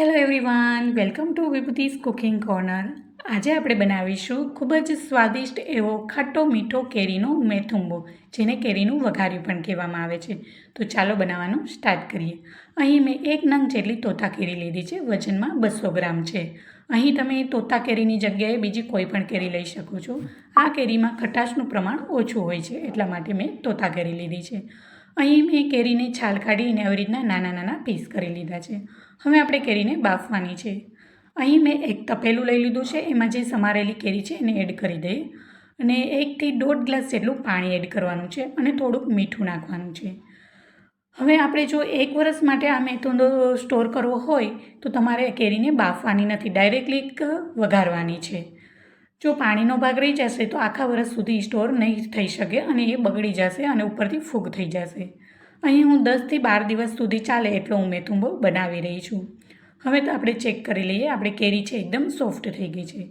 Hello everyone, welcome to વિભૂતિસ cooking corner. આજે આપણે બનાવીશું ખૂબ જ સ્વાદિષ્ટ એવો ખાટો મીઠો કેરીનો મેથુંબો, જેને કેરીનું વઘાર્યું પણ કહેવામાં આવે છે. તો ચાલો બનાવવાનું સ્ટાર્ટ કરીએ. અહીં મેં 1 નંગ જેટલી તોતા કેરી લીધી છે, વજનમાં 200 ગ્રામ છે. અહીં તમે તોતા કેરીની જગ્યાએ બીજી કોઈ પણ કેરી લઈ શકો છો. આ કેરીમાં ખટાશનું પ્રમાણ ઓછું હોય છે, એટલા માટે મેં તોતા કેરી લીધી છે. અહીં મેં કેરીને છાલ કાઢીને આવી રીતના નાના નાના પીસ કરી લીધા છે. હવે આપણે કેરીને બાફવાની છે. અહીં મેં એક તપેલું લઈ લીધું છે, એમાં જે સમારેલી કેરી છે એને એડ કરી દઈએ અને 1 થી 1.5 ગ્લાસ જેટલું પાણી એડ કરવાનું છે અને થોડુંક મીઠું નાખવાનું છે. હવે આપણે જો 1 વર્ષ માટે આ મેથુંબો સ્ટોર કરવો હોય તો તમારે કેરીને બાફવાની નથી, ડાયરેક્ટલી વઘારવાની છે. જો પાણીનો ભાગ રહી જશે તો આખા વર્ષ સુધી સ્ટોર નહીં થઈ શકે અને એ બગડી જશે અને ઉપરથી ફૂગ થઈ જશે. અહીં હું 10 થી 12 દિવસ સુધી ચાલે એટલો હું મેથુંબો બનાવી રહી છું. હવે તો આપણે ચેક કરી લઈએ, આપણે કેરી છે એકદમ સોફ્ટ થઈ ગઈ છે.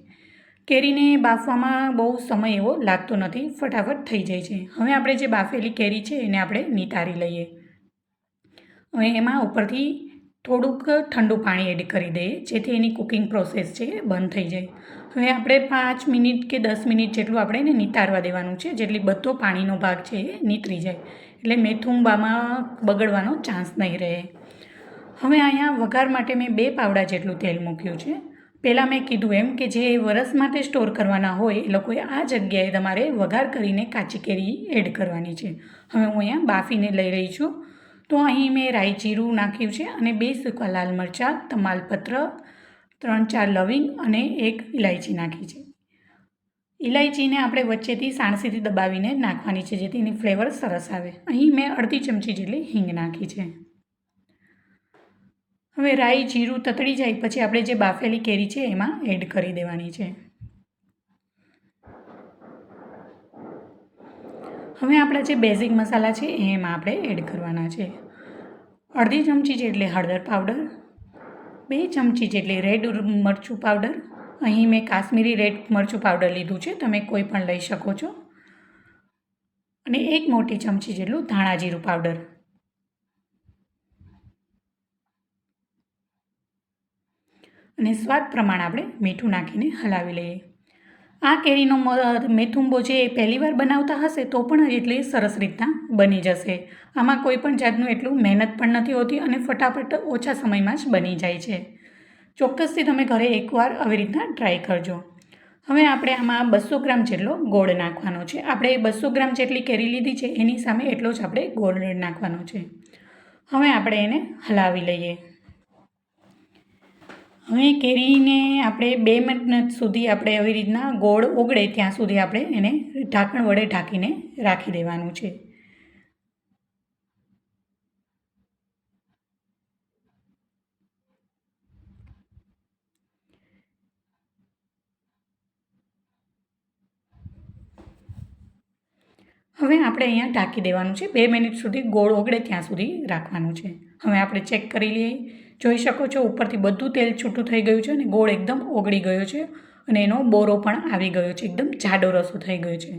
કેરીને બાફવામાં બહુ સમય એવો લાગતો નથી, ફટાફટ થઈ જાય છે. હવે આપણે જે બાફેલી કેરી છે એને આપણે નિતારી લઈએ. હવે એમાં ઉપરથી થોડુંક ઠંડુ પાણી એડ કરી દઈએ, જેથી એની કુકિંગ પ્રોસેસ છે એ બંધ થઈ જાય. હવે આપણે 5 મિનિટ કે 10 મિનિટ જેટલું આપણે એને નિતારવા દેવાનું છે, જેટલી બધો પાણીનો ભાગ છે એ નીતરી જાય, એટલે મેથુંબામાં બગડવાનો ચાન્સ નહીં રહે. હવે અહીંયા વઘાર માટે મેં 2 પાવડા જેટલું તેલ મૂક્યું છે. પહેલાં મેં કીધું એમ કે જે વરસ માટે સ્ટોર કરવાના હોય એ લોકોએ આ જગ્યાએ તમારે વઘાર કરીને કાચી કેરી એડ કરવાની છે. હવે હું અહીંયા બાફીને લઈ રહી છું. તો અહીં મેં રાઈ જીરું નાખ્યું છે અને 2 સૂકા લાલ મરચાં, તમાલપત્ર, 3-4 લવિંગ અને 1 ઇલાયચી નાખી છે. ઇલાયચીને આપણે વચ્ચેથી સાણસીથી દબાવીને નાખવાની છે, જેથી એની ફ્લેવર સરસ આવે. અહીં મેં અડધી ચમચી જેટલી હિંગ નાખી છે. હવે રાઈ જીરું તતડી જાય પછી આપણે જે બાફેલી કેરી છે એમાં એડ કરી દેવાની છે. હવે આપણા જે બેઝિક મસાલા છે એમાં આપણે એડ કરવાના છે. અડધી ચમચી જેટલી હળદર પાવડર, 2 ચમચી જેટલી રેડ મરચું પાવડર, અહીં મેં કાશ્મીરી રેડ મરચું પાવડર લીધું છે, તમે કોઈ પણ લઈ શકો છો, અને 1 મોટી ચમચી જેટલું ધાણા જીરું પાવડર. અને સ્વાદ પ્રમાણે આપણે મીઠું નાખીને હલાવી લઈએ. આ કેરીનો મેથુંબો જે પહેલીવાર બનાવતા હશે તો પણ એટલી સરસ રીતના બની જશે. આમાં કોઈ પણ જાતનું એટલું મહેનત પણ નથી હોતી અને ફટાફટ ઓછા સમયમાં જ બની જાય છે. ચોક્કસથી તમે ઘરે એકવાર આવી રીતના ટ્રાય કરજો. હવે આપણે આમાં 200 ગ્રામ જેટલો ગોળ નાખવાનો છે. આપણે 200 ગ્રામ જેટલી કેરી લીધી છે એની સામે એટલો જ આપણે ગોળ નાખવાનો છે. હવે આપણે એને હલાવી લઈએ. હવે કેરીને આપણે 2 મિનિટ સુધી આપણે આવી રીતના ગોળ ઓગળે ત્યાં સુધી આપણે એને ઢાંકણ વડે ઢાંકીને રાખી દેવાનું છે. હવે આપણે અહીંયા ઢાંકી દેવાનું છે. 2 મિનિટ સુધી ગોળ ઓગળે ત્યાં સુધી રાખવાનું છે. હવે આપણે ચેક કરી લઈએ. જોઈ શકો છો ઉપરથી બધું તેલ છૂટું થઈ ગયું છે અને ગોળ એકદમ ઓગળી ગયો છે અને એનો બોરો પણ આવી ગયો છે, એકદમ જાડો રસો થઈ ગયો છે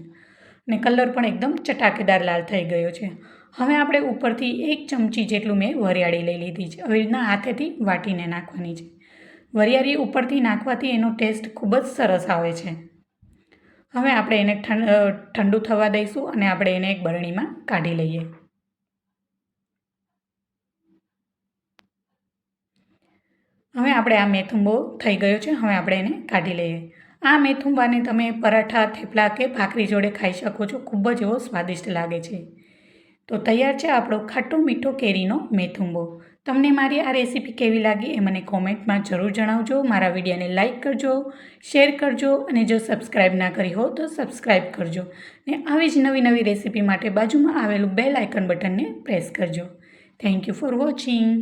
અને કલર પણ એકદમ ચટાકેદાર લાલ થઈ ગયો છે. હવે આપણે ઉપરથી 1 ચમચી જેટલું મેં વરિયાળી લઈ લીધી છે. આવી રીતના હાથેથી વાટીને નાખવાની છે. વરિયાળી ઉપરથી નાખવાથી એનો ટેસ્ટ ખૂબ જ સરસ આવે છે. હવે આપણે એને ઠંડુ થવા દઈશું અને આપણે એને એક બરણીમાં કાઢી લઈએ. હવે આપણે આ મેથુંબો થઈ ગયો છે. હવે આપણે એને કાઢી લઈએ. આ મેથુંબાને તમે પરાઠા, થેપલા કે ભાખરી જોડે ખાઈ શકો છો. ખૂબ જ એવો સ્વાદિષ્ટ લાગે છે. તો તૈયાર છે આપણો ખાટો મીઠો કેરીનો મેથુંબો. તમને મારી આ રેસીપી કેવી લાગી એ મને કોમેન્ટમાં જરૂર જણાવજો. મારા વિડીયોને લાઇક કરજો, શેર કરજો અને જો સબસ્ક્રાઈબ ના કરી હો તો સબસ્ક્રાઈબ કરજો. ને આવી જ નવી નવી રેસીપી માટે બાજુમાં આવેલું બેલ આઇકન બટનને પ્રેસ કરજો. Thank you for watching.